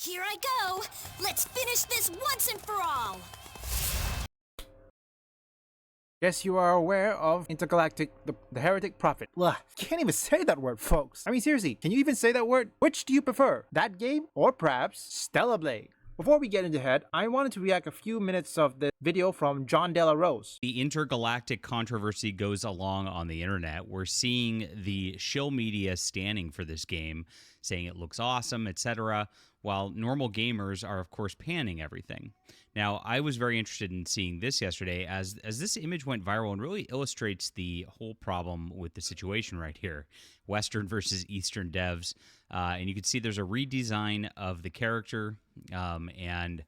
Here I go! Let's finish this once and for all! Guess you are aware of Intergalactic the Heretic Prophet. Ugh, can't even say that word, folks. I mean, seriously, can you even say that word? Which do you prefer? That game or perhaps Stellar Blade? Before we get into that, I wanted to react a few minutes of the video from John Della Rose. The intergalactic controversy goes along on the internet. We're seeing the shill media standing for this game, saying it looks awesome, etc., while normal gamers are, of course, panning everything. Now, I was very interested in seeing this yesterday as this image went viral and really illustrates the whole problem with the situation right here. Western versus Eastern devs. And you can see there's a redesign of the character, and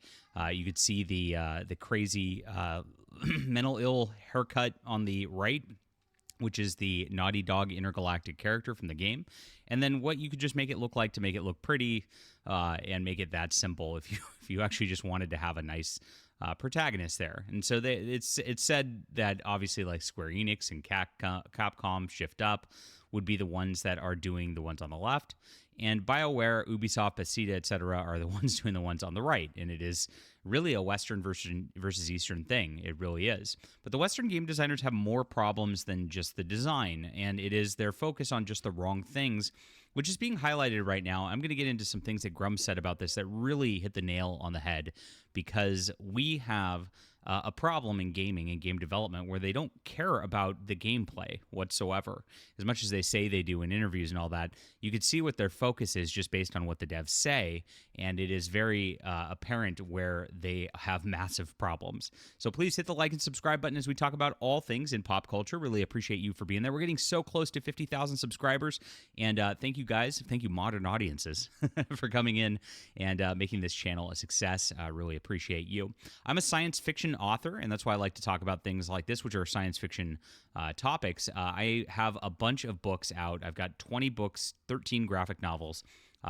you could see the crazy mental ill haircut on the right, which is the Naughty Dog intergalactic character from the game. And then what you could just make it look like to make it look pretty and make it that simple if you actually just wanted to have a nice protagonist there. And so it's said that obviously like Square Enix and Capcom Shift Up would be the ones that are doing the ones on the left. And BioWare, Ubisoft, Bethesda, etc. are the ones doing the ones on the right. And it is really a Western versus Eastern thing. It really is. But the Western game designers have more problems than just the design. And it is their focus on just the wrong things, which is being highlighted right now. I'm going to get into some things that Grum said about this that really hit the nail on the head, because we have a problem in gaming and game development where they don't care about the gameplay whatsoever. As much as they say they do in interviews and all that, you could see what their focus is just based on what the devs say, and it is very apparent where they have massive problems. So please hit the like and subscribe button as we talk about all things in pop culture. Really appreciate you for being there. We're getting so close to 50,000 subscribers, and thank you guys, thank you modern audiences for coming in and making this channel a success. I really appreciate you. I'm a science fiction author, and that's why I like to talk about things like this, which are science fiction topics. I have a bunch of books out. I've got 20 books, 13 graphic novels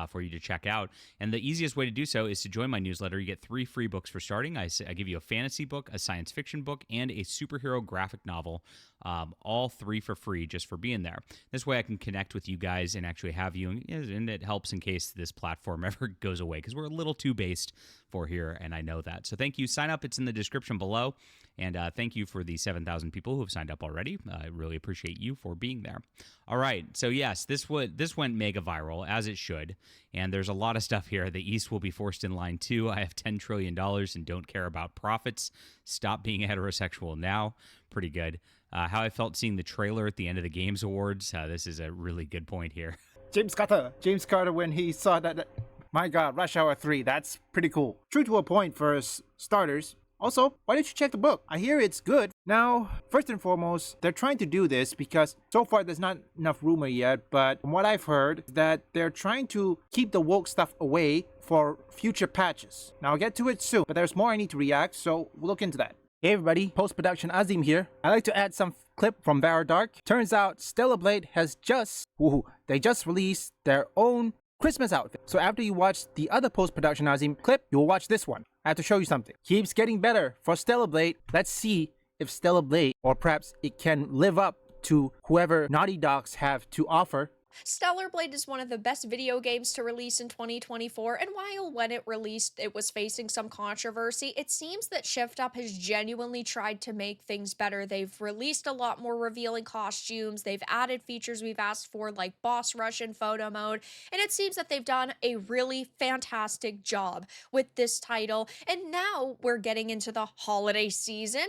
for you to check out. And the easiest way to do so is to join my newsletter. You get 3 free books for starting. I give you a fantasy book, a science fiction book, and a superhero graphic novel, all 3 for free just for being there. This way I can connect with you guys and actually have you, and it helps in case this platform ever goes away, because we're a little too based for here, and I know that. So thank you. Sign up. It's in the description below. And thank you for the 7,000 people who have signed up already. I really appreciate you for being there. All right. So yes, this went mega viral, as it should. And there's a lot of stuff here. The East will be forced in line too. I have $10 trillion and don't care about profits. Stop being heterosexual now. Pretty good. How I felt seeing the trailer at the end of the Games Awards. This is a really good point here. James Carter, when he saw that, my god, Rush Hour 3, that's pretty cool. True to a point for starters. Also, why didn't you check the book? I hear it's good. Now, first and foremost, they're trying to do this because so far there's not enough rumor yet, but from what I've heard, that they're trying to keep the woke stuff away for future patches. Now, I'll get to it soon, but there's more I need to react, so we'll look into that. Hey everybody, post-production Azzim here. I'd like to add some clip from Dark. Turns out Stellar Blade has just released their own Christmas outfit. So after you watch the other post-production Azzim clip, you'll watch this one. I have to show you something. Keeps getting better for Stellar Blade. Let's see if Stellar Blade, or perhaps it can live up to whoever Naughty Dogs have to offer. Stellar Blade is one of the best video games to release in 2024, and while when it released it was facing some controversy, it seems that Shift Up has genuinely tried to make things better. They've released a lot more revealing costumes, they've added features we've asked for like boss rush and photo mode, and it seems that they've done a really fantastic job with this title. And now we're getting into the holiday season.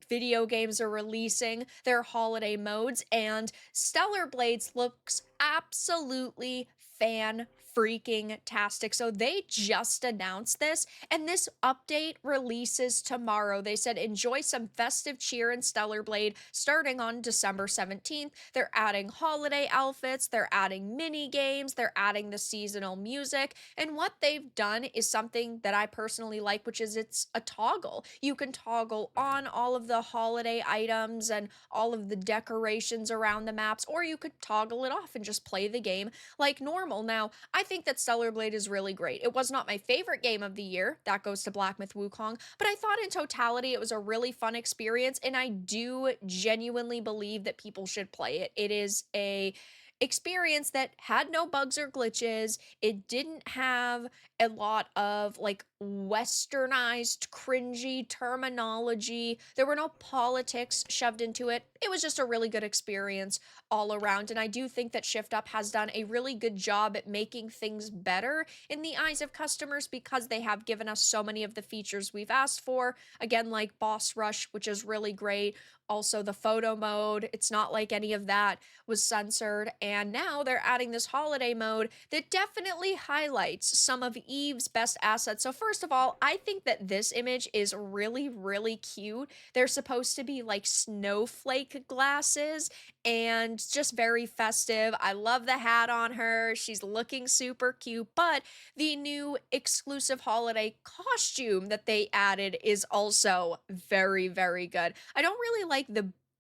Video games are releasing their holiday modes, and Stellar Blades looks absolutely fan-freaking-tastic. So they just announced this, and this update releases tomorrow. They said enjoy some festive cheer in Stellar Blade starting on December 17th. They're adding holiday outfits, they're adding mini games, they're adding the seasonal music, and what they've done is something that I personally like, which is it's a toggle. You can toggle on all of the holiday items and all of the decorations around the maps, or you could toggle it off and just play the game like normal. Now, I think that Stellar Blade is really great. It was not my favorite game of the year. That goes to Black Myth Wukong, but I thought in totality it was a really fun experience, and I do genuinely believe that people should play it. It is a experience that had no bugs or glitches. It didn't have a lot of like westernized, cringy terminology. There were no politics shoved into it. It was just a really good experience all around. And I do think that Shift Up has done a really good job at making things better in the eyes of customers because they have given us so many of the features we've asked for. Again, like Boss Rush, which is really great. Also, the photo mode, it's not like any of that was censored. And now they're adding this holiday mode that definitely highlights some of Eve's best assets. So, first of all, I think that this image is really, really cute. They're supposed to be like snowflake glasses and just very festive. I love the hat on her. She's looking super cute. But the new exclusive holiday costume that they added is also very, very good. I don't really like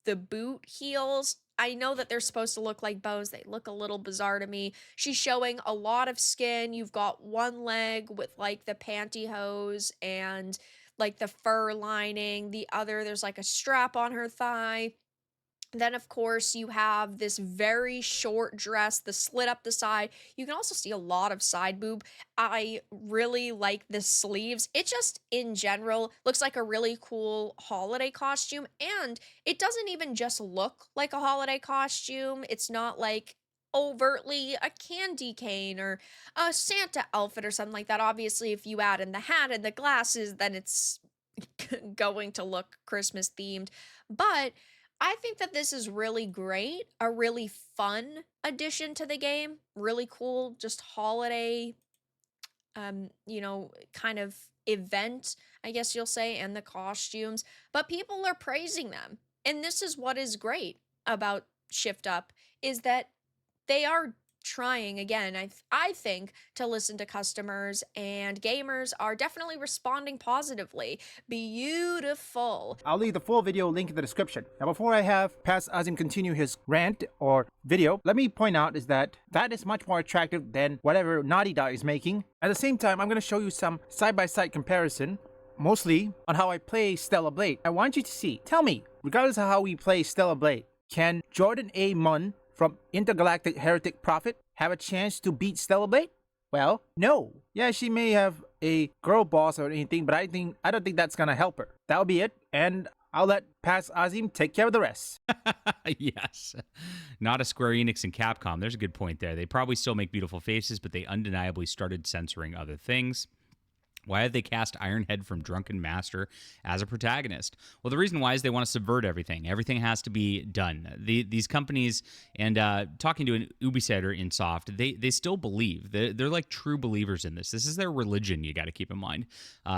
the boot heels. I know that they're supposed to look like bows. They look a little bizarre to me. She's showing a lot of skin. You've got one leg with like the pantyhose and like the fur lining. The other, there's like a strap on her thigh. Then, of course, you have this very short dress, the slit up the side. You can also see a lot of side boob. I really like the sleeves. It just, in general, looks like a really cool holiday costume. And it doesn't even just look like a holiday costume. It's not like overtly a candy cane or a Santa outfit or something like that. Obviously, if you add in the hat and the glasses, then it's going to look Christmas themed. But I think that this is really great, a really fun addition to the game, really cool, just holiday, kind of event, I guess you'll say, and the costumes, but people are praising them. And this is what is great about Shift Up is that they are trying again, I think, to listen to customers, and gamers are definitely responding positively. Beautiful. I'll leave the full video link in the description. Now, before I have past Azzim continue his rant or video, let me point out is that is much more attractive than whatever Naughty Dog is making. At the same time, I'm going to show you some side-by-side comparison, mostly on how I play Stellar Blade. I want you to see, tell me, regardless of how we play Stellar Blade, can Jordan A. Munn from Intergalactic Heretic Prophet have a chance to beat Stellar Blade? Well, no. Yeah, she may have a girl boss or anything, but I don't think that's gonna help her. That'll be it, and I'll let past Azzim take care of the rest. Yes. Not a Square Enix and Capcom. There's a good point there. They probably still make beautiful faces, but they undeniably started censoring other things. Why have they cast Ironhead from Drunken Master as a protagonist? Well, the reason why is they want to subvert everything. Everything has to be done. These companies, and talking to an Ubisoft in Soft, they still believe. They're like true believers in this. This is their religion, you got to keep in mind.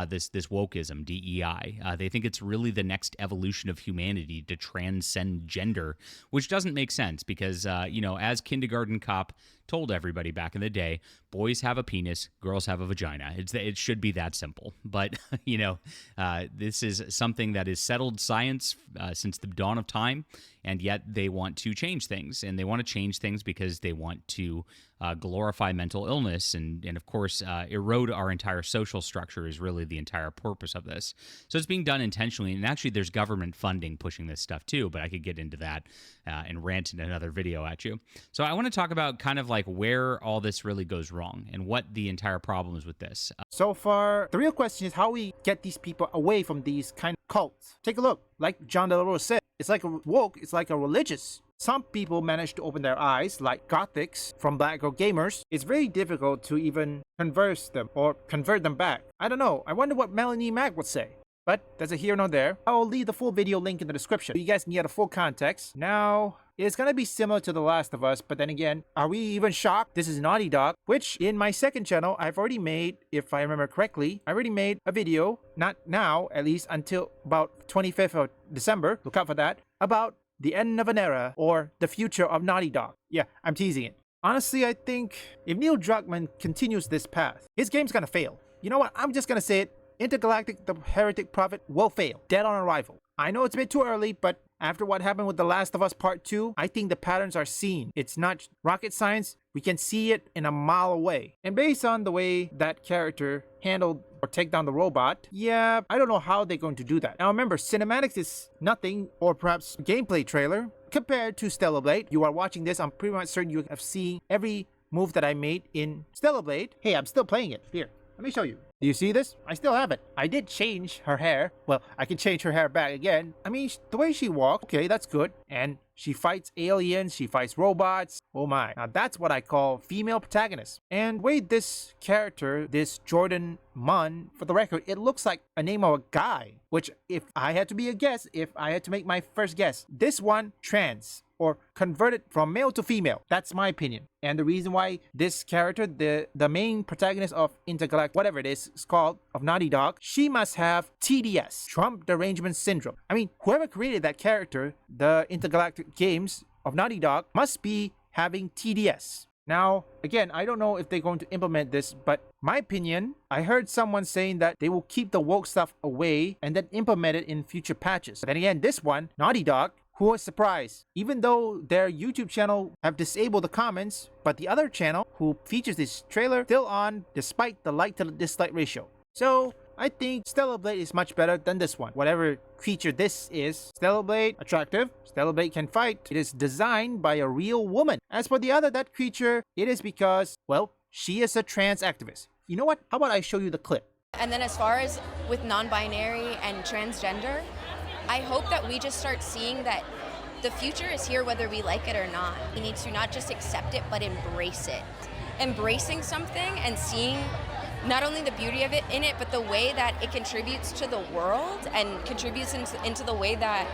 This wokeism, DEI. They think it's really the next evolution of humanity to transcend gender, which doesn't make sense because, as Kindergarten Cop told everybody back in the day, boys have a penis, girls have a vagina. It should be that simple. But, this is something that is settled science since the dawn of time, and yet they want to change things. And they want to change things because they want to glorify mental illness and of course, erode our entire social structure is really the entire purpose of this. So it's being done intentionally, and actually there's government funding pushing this stuff too, but I could get into that and rant in another video at you. So I want to talk about kind of like where all this really goes wrong and what the entire problem is with this. So far, the real question is how we get these people away from these kind of cults. Take a look. Like John Del Oro said, it's like a woke, it's like a religious. Some people manage to open their eyes, like Gothics from Black Girl Gamers. It's very difficult to even converse them or convert them back. I don't know. I wonder what Melanie Mac would say. But that's a here nor there. I'll leave the full video link in the description so you guys can get a full context. Now, it's gonna be similar to The Last of Us, but then again, are we even shocked? This is Naughty Dog, which in my second channel, I've already made, if I remember correctly, I already made a video, not now, at least until about 25th of December, look out for that, about the end of an era or the future of Naughty Dog. Yeah, I'm teasing it. Honestly, I think if Neil Druckmann continues this path, his game's gonna fail. You know what? I'm just gonna say it. Intergalactic the Heretic Prophet will fail. Dead on arrival. I know it's a bit too early, but After what happened with The Last of Us Part 2, I think the patterns are seen. It's not rocket science. We can see it in a mile away. And based on the way that character handled or take down the robot, yeah, I don't know how they're going to do that. Now remember, cinematics is nothing, or perhaps gameplay trailer, compared to Stellar Blade. You are watching this, I'm pretty much certain you have seen every move that I made in Stellar Blade. Hey, I'm still playing it. Here, let me show you. Do you see this? I still have it. I did change her hair. Well, I can change her hair back again. I mean, the way she walks, okay, that's good. And she fights aliens, she fights robots. Oh my. Now that's what I call female protagonist. And the way this character, this Jordan Munn, for the record, it looks like a name of a guy. Which, if I had to be a guess, if I had to make my first guess, this one, trans. Or converted from male to female. That's my opinion. And the reason why this character, the main protagonist of Intergalactic, whatever it is called, of Naughty Dog, she must have TDS, Trump Derangement Syndrome. I mean, whoever created that character, the Intergalactic games of Naughty Dog, must be having TDS. Now, again, I don't know if they're going to implement this, but my opinion, I heard someone saying that they will keep the woke stuff away and then implement it in future patches. But then again, this one, Naughty Dog, who was surprised? Even though their YouTube channel have disabled the comments, but the other channel, who features this trailer, still on despite the like to dislike ratio. So, I think Stellar Blade is much better than this one. Whatever creature this is, Stellar Blade, attractive. Stellar Blade can fight. It is designed by a real woman. As for the other, that creature, it is because, well, she is a trans activist. You know what? How about I show you the clip? And then as far as with non-binary and transgender, I hope that we just start seeing that the future is here whether we like it or not. We need to not just accept it, but embrace it. Embracing something and seeing not only the beauty of it in it, but the way that it contributes to the world and contributes into the way that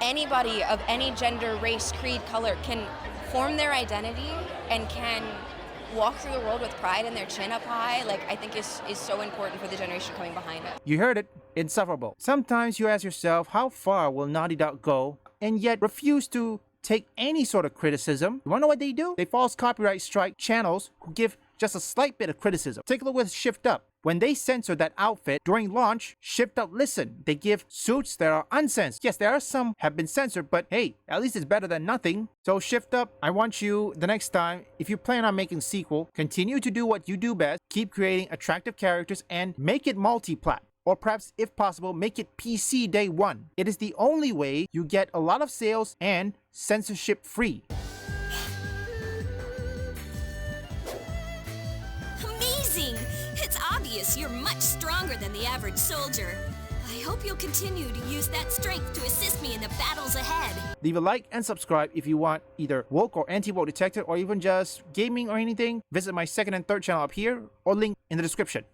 anybody of any gender, race, creed, color can form their identity and can walk through the world with pride and their chin up high, like I think is so important for the generation coming behind it. You heard it. Insufferable. Sometimes you ask yourself, how far will Naughty Dog go, and yet refuse to take any sort of criticism. You wanna know what they do? They false copyright strike channels who give just a slight bit of criticism. Take a look with Shift Up. When they censor that outfit during launch, Shift Up listen. They give suits that are uncensored. Yes, there are some have been censored, but hey, at least it's better than nothing. So Shift Up, I want you the next time, if you plan on making a sequel, continue to do what you do best. Keep creating attractive characters and make it multi-plat. Or perhaps, if possible, make it PC day one. It is the only way you get a lot of sales and censorship free. Amazing! It's obvious you're much stronger than the average soldier. I hope you'll continue to use that strength to assist me in the battles ahead. Leave a like and subscribe if you want either woke or anti-woke detected or even just gaming or anything. Visit my second and third channel up here or link in the description.